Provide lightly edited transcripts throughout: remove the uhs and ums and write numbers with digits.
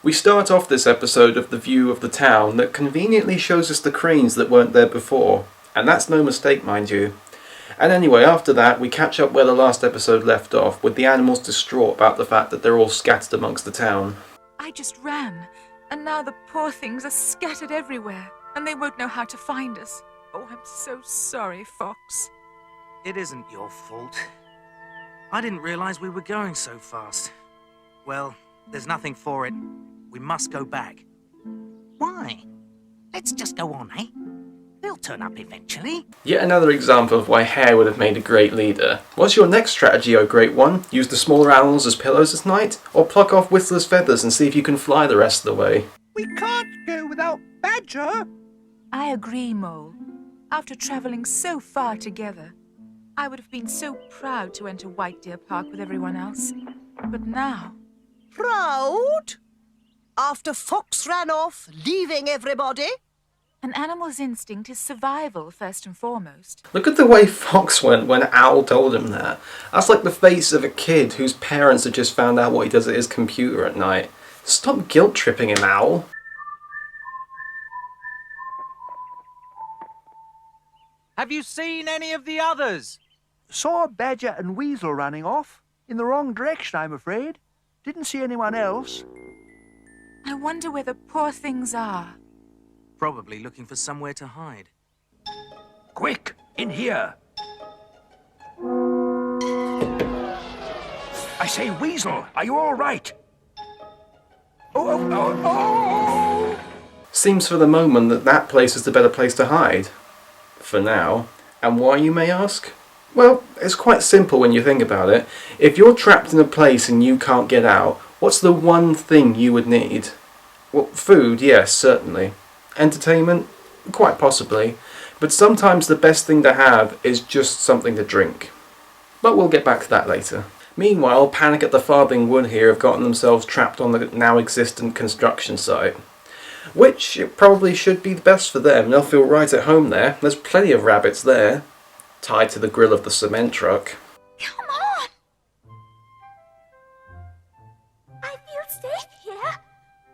We start off this episode of the view of the town that conveniently shows us the cranes that weren't there before, and that's no mistake, mind you. And anyway, after that, we catch up where the last episode left off, with the animals distraught about the fact that they're all scattered amongst the town. I just ran, and now the poor things are scattered everywhere, and they won't know how to find us. Oh, I'm so sorry, Fox. It isn't your fault. I didn't realize we were going so fast. Well, there's nothing for it. We must go back. Why? Let's just go on, eh? They'll turn up eventually. Yet another example of why Hare would have made a great leader. What's your next strategy, oh great one? Use the smaller animals as pillows at night? Or pluck off Whistler's feathers and see if you can fly the rest of the way? We can't go without Badger. I agree, Mole. After travelling so far together, I would have been so proud to enter White Deer Park with everyone else. But now... Proud? After Fox ran off, leaving everybody? An animal's instinct is survival, first and foremost. Look at the way Fox went when Owl told him that. That's like the face of a kid whose parents have just found out what he does at his computer at night. Stop guilt-tripping him, Owl. Have you seen any of the others? Saw Badger and Weasel running off. In the wrong direction, I'm afraid. Didn't see anyone else. I wonder where the poor things are. Probably looking for somewhere to hide. Quick, in here. I say, Weasel, are you all right? Oh! Seems for the moment that that place is the better place to hide. For now. And why, you may ask? Well, it's quite simple when you think about it. If you're trapped in a place and you can't get out, what's the one thing you would need? Well, food, yes, certainly. Entertainment? Quite possibly. But sometimes the best thing to have is just something to drink. But we'll get back to that later. Meanwhile, Panic at the Farthing Wood here have gotten themselves trapped on the now existent construction site. Which it probably should be the best for them. They'll feel right at home there. There's plenty of rabbits there, tied to the grill of the cement truck. Come on! I feel safe here,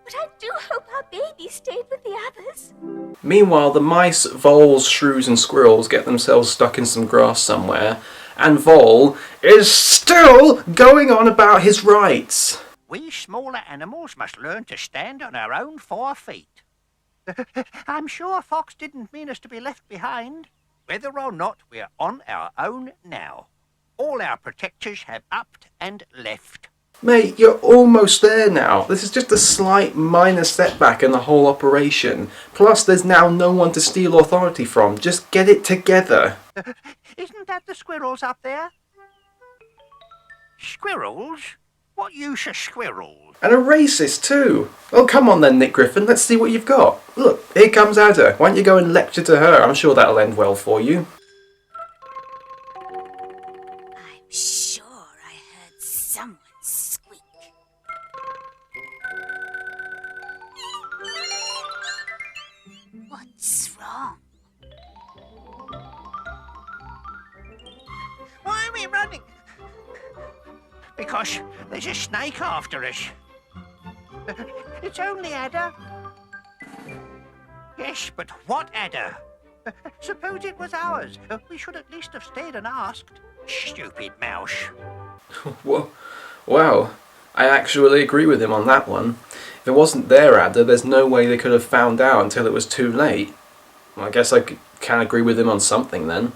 but I do hope our baby stayed with the others. Meanwhile, the mice, voles, shrews and squirrels get themselves stuck in some grass somewhere, and Vole is still going on about his rights. We smaller animals must learn to stand on our own 4 feet. I'm sure Fox didn't mean us to be left behind. Whether or not, we're on our own now. All our protectors have upped and left. Mate, you're almost there now. This is just a slight minor setback in the whole operation. Plus, there's now no one to steal authority from. Just get it together. Isn't that the squirrels up there? Squirrels? What use are squirrels? And a racist too. Well, come on then, Nick Griffin. Let's see what you've got. Look, here comes Ada. Why don't you go and lecture to her? I'm sure that'll end well for you. I'm sure I heard someone squeak. What's wrong? Why are we running? Because there's a snake after us. It's only Ada. Yes, but what Ada? Suppose it was ours. We should at least have stayed and asked. Stupid mouse. Whoa. Wow. I actually agree with him on that one. If it wasn't their Ada, there's no way they could have found out until it was too late. Well, I guess I can agree with him on something then.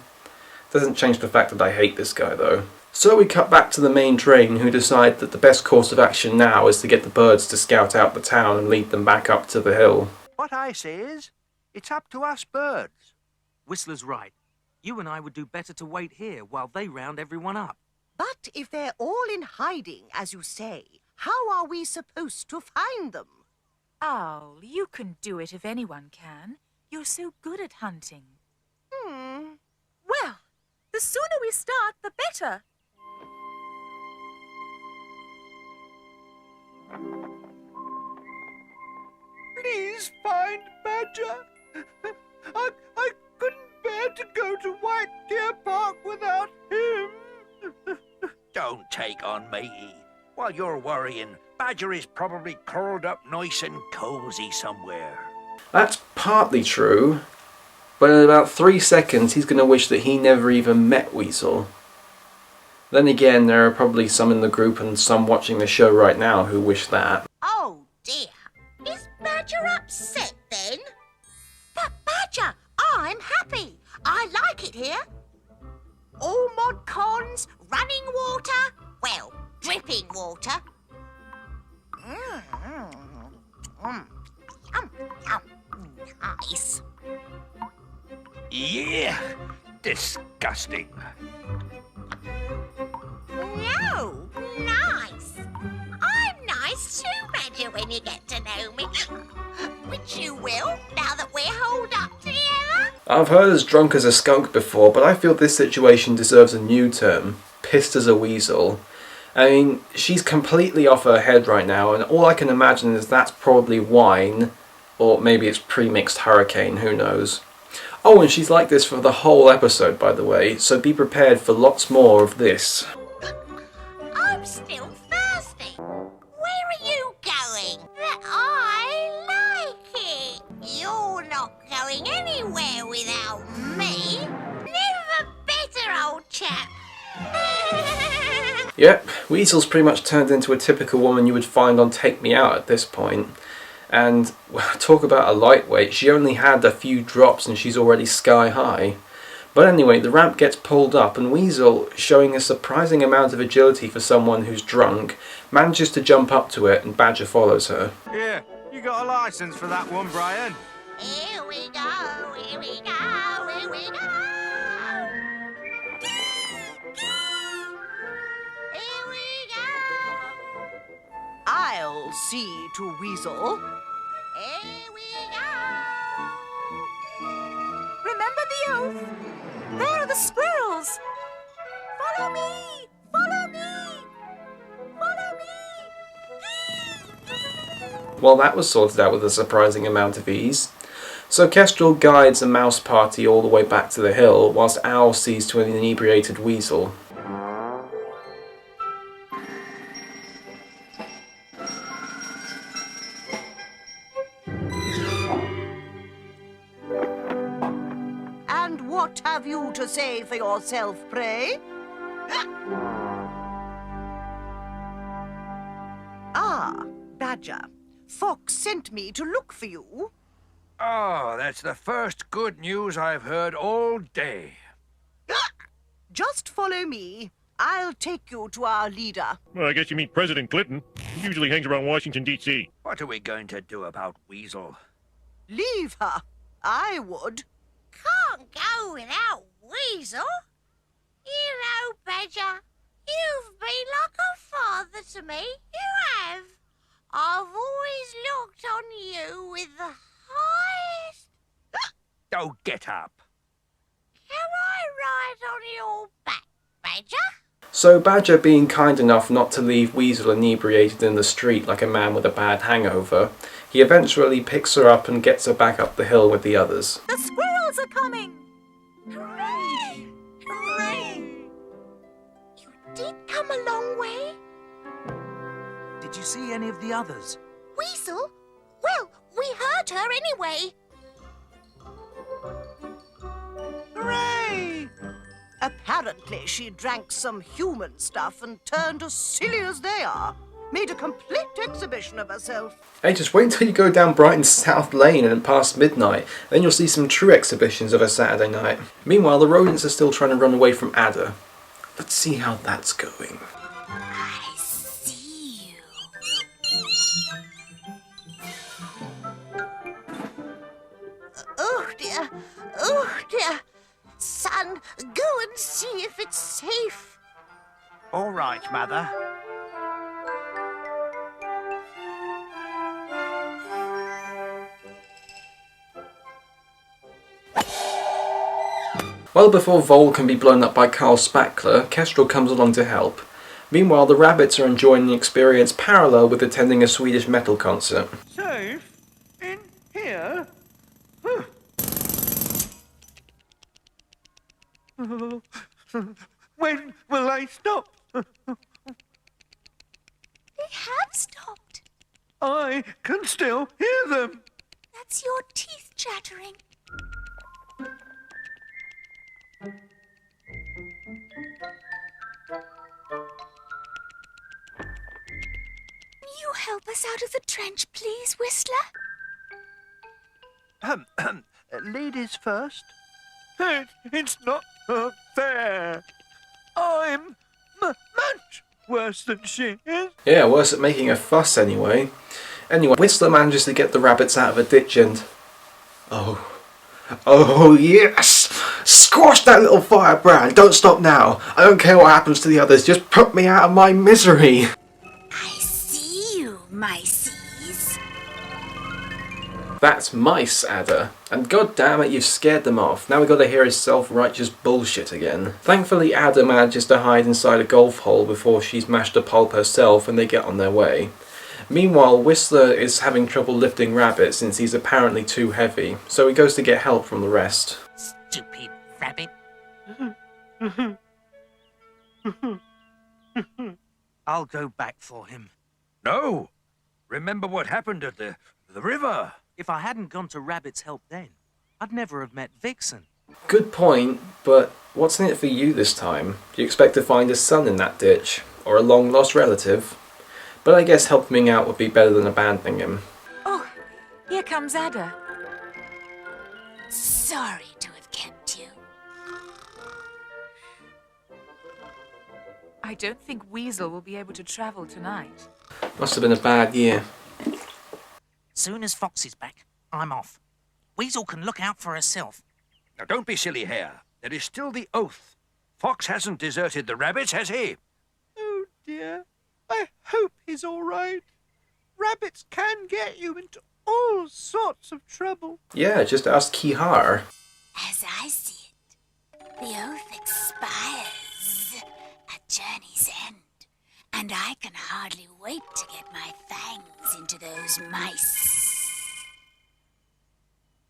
Doesn't change the fact that I hate this guy though. So we cut back to the main train, who decide that the best course of action now is to get the birds to scout out the town and lead them back up to the hill. What I say is, it's up to us birds. Whistler's right. You and I would do better to wait here while they round everyone up. But if they're all in hiding, as you say, how are we supposed to find them? Owl, you can do it if anyone can. You're so good at hunting. Well, the sooner we start, the better. Please find Badger. I couldn't bear to go to White Deer Park without him. Don't take on me. While you're worrying, Badger is probably curled up nice and cozy somewhere. That's partly true, but in about 3 seconds he's going to wish that he never even met Weasel. Then again, there are probably some in the group and some watching the show right now who wish that. Oh dear. Is Badger upset then? But Badger, I'm happy. I like it here. All mod cons, running water, well, dripping water. Nice. Yeah, disgusting. No, nice. I'm nice too, Badger, when you get to know me. Which you will, now that we're holed up together. I've heard as drunk as a skunk before, but I feel this situation deserves a new term. Pissed as a weasel. I mean, she's completely off her head right now, and all I can imagine is that's probably wine, or maybe it's pre-mixed hurricane, who knows. Oh, and she's like this for the whole episode, by the way, so be prepared for lots more of this. I'm still thirsty. Where are you going? I like it. You're not going anywhere without me. Never better, old chap. Yep, Weasel's pretty much turned into a typical woman you would find on Take Me Out at this point. And talk about a lightweight, she only had a few drops and she's already sky high. But anyway, the ramp gets pulled up and Weasel, showing a surprising amount of agility for someone who's drunk, manages to jump up to it and Badger follows her. Yeah, you got a license for that one, Brian. Here we go, here we go, here we go. Here we go. I'll see to Weasel. Here we go. Remember the oath. There are the squirrels. Follow me. Follow me. Follow me. Well, that was sorted out with a surprising amount of ease. So Kestrel guides a mouse party all the way back to the hill, whilst Owl sees to an inebriated Weasel. And what have you to say for yourself, pray? Ah, Badger. Fox sent me to look for you. Oh, that's the first good news I've heard all day. Just follow me. I'll take you to our leader. Well, I guess you mean President Clinton. He usually hangs around Washington, D.C. What are we going to do about Weasel? Leave her. I would. Can't go without Weasel. You know, Badger, you've been like a father to me. You have. I've always looked on you with the highest... Oh, get up. Can I ride on your back, Badger? So Badger, being kind enough not to leave Weasel inebriated in the street like a man with a bad hangover, he eventually picks her up and gets her back up the hill with the others. The squirrels are coming. Hooray! Hooray! You did come a long way. Did you see any of the others? Weasel? Well, we heard her anyway. Hooray! Apparently she drank some human stuff and turned as silly as they are. Made a complete exhibition of herself. Hey, just wait until you go down Brighton's South Lane and past midnight, then you'll see some true exhibitions of a Saturday night. Meanwhile, the rodents are still trying to run away from Adder. Let's see how that's going. I see you. Oh dear, oh dear. Son, go and see if it's safe. All right, Mother. Well, before Vol can be blown up by Carl Spackler, Kestrel comes along to help. Meanwhile, the rabbits are enjoying the experience parallel with attending a Swedish metal concert. Safe? In here? When will I stop? They have stopped. I can still hear them. That's your teeth chattering. You help us out of the trench, please, Whistler? Ladies first. It's not fair. I'm much worse than she is. Yeah, worse at making a fuss anyway. Anyway, Whistler manages to get the rabbits out of a ditch and... Oh yes! Squash that little firebrand! Don't stop now! I don't care what happens to the others, just put me out of my misery! I see you, mices. That's mice, Adder. And god damn it, you've scared them off. Now we gotta hear his self-righteous bullshit again. Thankfully, Adder manages to hide inside a golf hole before she's mashed a pulp herself and they get on their way. Meanwhile, Whistler is having trouble lifting Rabbit since he's apparently too heavy, so he goes to get help from the rest. Stupid rabbit. I'll go back for him. No! Remember what happened at the river? If I hadn't gone to Rabbit's help then, I'd never have met Vixen. Good point, but what's in it for you this time? Do you expect to find a son in that ditch? Or a long-lost relative? But I guess helping him out would be better than abandoning him. Oh, here comes Ada. Sorry to have kept you. I don't think Weasel will be able to travel tonight. Must have been a bad year. Soon as Fox is back, I'm off. Weasel can look out for herself. Now don't be silly, Hare. There is still the oath. Fox hasn't deserted the rabbits, has he? Oh dear. I hope he's all right. Rabbits can get you into all sorts of trouble. Yeah, just ask Kihar. As I see it, the oath expires at journey's end, and I can hardly wait to get my fangs into those mice.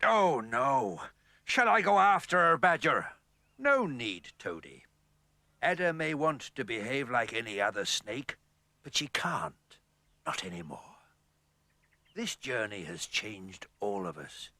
Oh, no. Shall I go after her, Badger? No need, Toady. Ada may want to behave like any other snake, but she can't. Not anymore. This journey has changed all of us.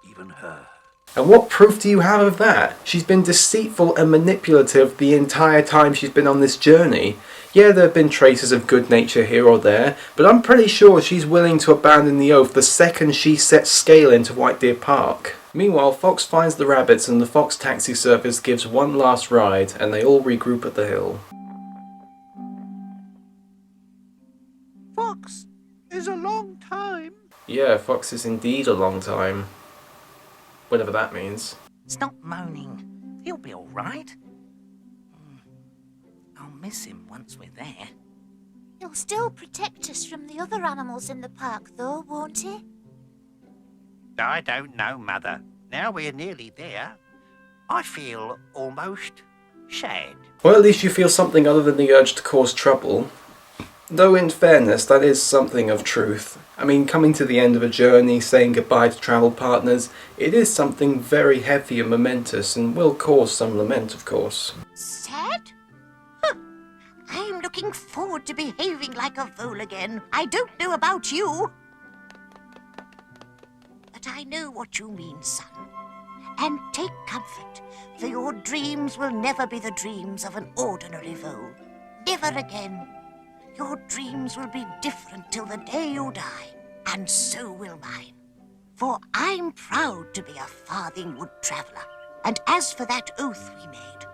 Even her. And what proof do you have of that? She's been deceitful and manipulative the entire time she's been on this journey. Yeah, there have been traces of good nature here or there, but I'm pretty sure she's willing to abandon the oath the second she sets scale into White Deer Park. Meanwhile, Fox finds the rabbits and the Fox taxi service gives one last ride and they all regroup at the hill. Fox is a long time. Yeah, Fox is indeed a long time. Whatever that means. Stop moaning. He'll be all right. I'll miss him once we're there. He'll still protect us from the other animals in the park, though, won't he? I don't know, Mother. Now we're nearly there. I feel almost sad. Well, at least you feel something other than the urge to cause trouble. Though in fairness, that is something of truth. I mean, coming to the end of a journey, saying goodbye to travel partners, it is something very heavy and momentous and will cause some lament, of course. Sad? Huh. I'm looking forward to behaving like a fool again. I don't know about you. But I know what you mean, son. And take comfort, for your dreams will never be the dreams of an ordinary vole. Never again. Your dreams will be different till the day you die, and so will mine. For I'm proud to be a Farthing wood traveller, and as for that oath we made,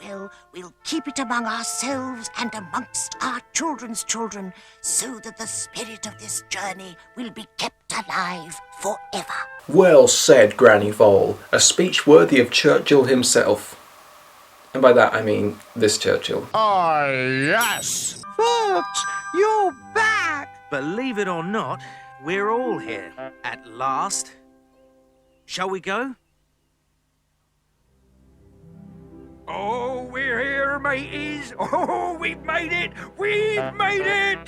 well, we'll keep it among ourselves and amongst our children's children, so that the spirit of this journey will be kept alive forever. Well said, Granny Vole. A speech worthy of Churchill himself. And by that I mean this Churchill. Ah, yes! Fox, you're back. Believe it or not, we're all here at last. Shall we go? Oh, we're here, mateys. Oh, we've made it. We've made it.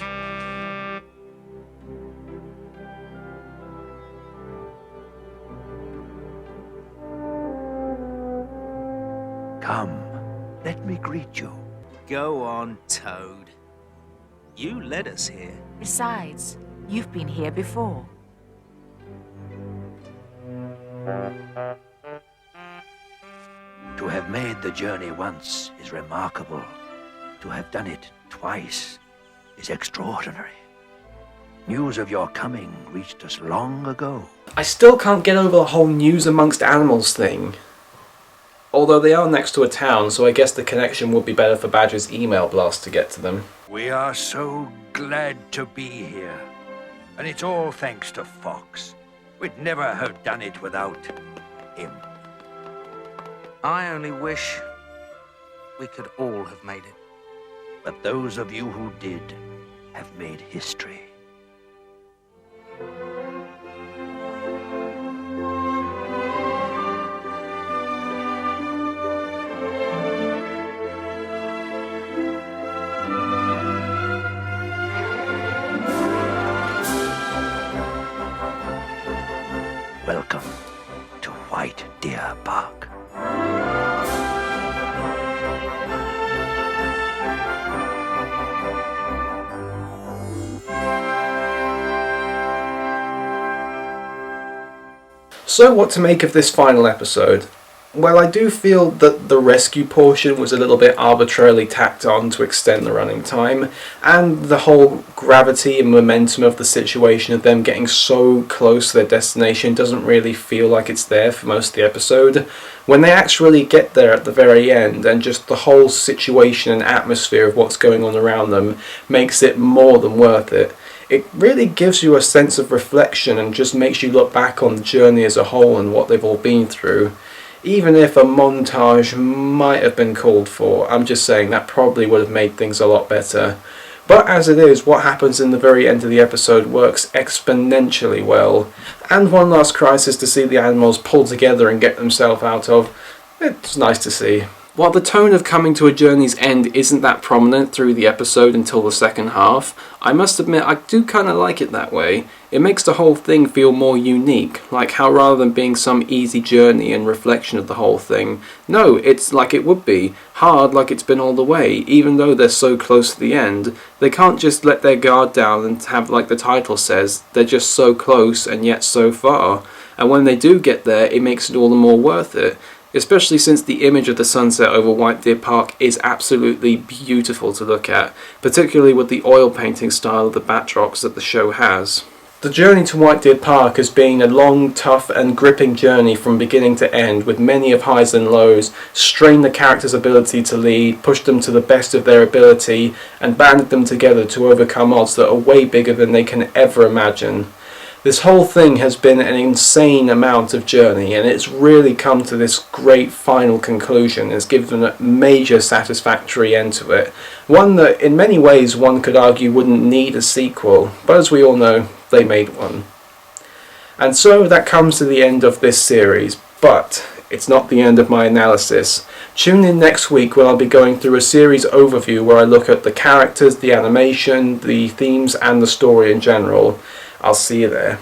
Come, let me greet you. Go on, Toad. You led us here. Besides, you've been here before. To have made the journey once is remarkable. To have done it twice is extraordinary. News of your coming reached us long ago. I still can't get over the whole news amongst animals thing. Although they are next to a town, so I guess the connection would be better for Badger's email blast to get to them. We are so glad to be here. And it's all thanks to Fox. We'd never have done it without him. I only wish we could all have made it. But those of you who did have made history. Welcome to White Deer Park. So what to make of this final episode? Well, I do feel that the rescue portion was a little bit arbitrarily tacked on to extend the running time, and the whole gravity and momentum of the situation of them getting so close to their destination doesn't really feel like it's there for most of the episode. When they actually get there at the very end, and just the whole situation and atmosphere of what's going on around them makes it more than worth it. It really gives you a sense of reflection and just makes you look back on the journey as a whole and what they've all been through. Even if a montage might have been called for, I'm just saying that probably would have made things a lot better. But as it is, what happens in the very end of the episode works exponentially well. And one last crisis to see the animals pull together and get themselves out of. It's nice to see. While the tone of coming to a journey's end isn't that prominent through the episode until the second half, I must admit I do kind of like it that way. It makes the whole thing feel more unique, like how rather than being some easy journey and reflection of the whole thing, no, it's like it would be, hard like it's been all the way, even though they're so close to the end. They can't just let their guard down and have, like the title says, they're just so close and yet so far. And when they do get there, it makes it all the more worth it. Especially since the image of the sunset over White Deer Park is absolutely beautiful to look at, particularly with the oil painting style of the backdrops that the show has. The journey to White Deer Park has been a long, tough and gripping journey from beginning to end, with many of highs and lows, strained the characters' ability to lead, pushed them to the best of their ability, and banded them together to overcome odds that are way bigger than they can ever imagine. This whole thing has been an insane amount of journey, and it's really come to this great final conclusion. It's given a major satisfactory end to it. One that in many ways one could argue wouldn't need a sequel, but as we all know, they made one. And so that comes to the end of this series, but it's not the end of my analysis. Tune in next week when I'll be going through a series overview where I look at the characters, the animation, the themes and the story in general. I'll see you there.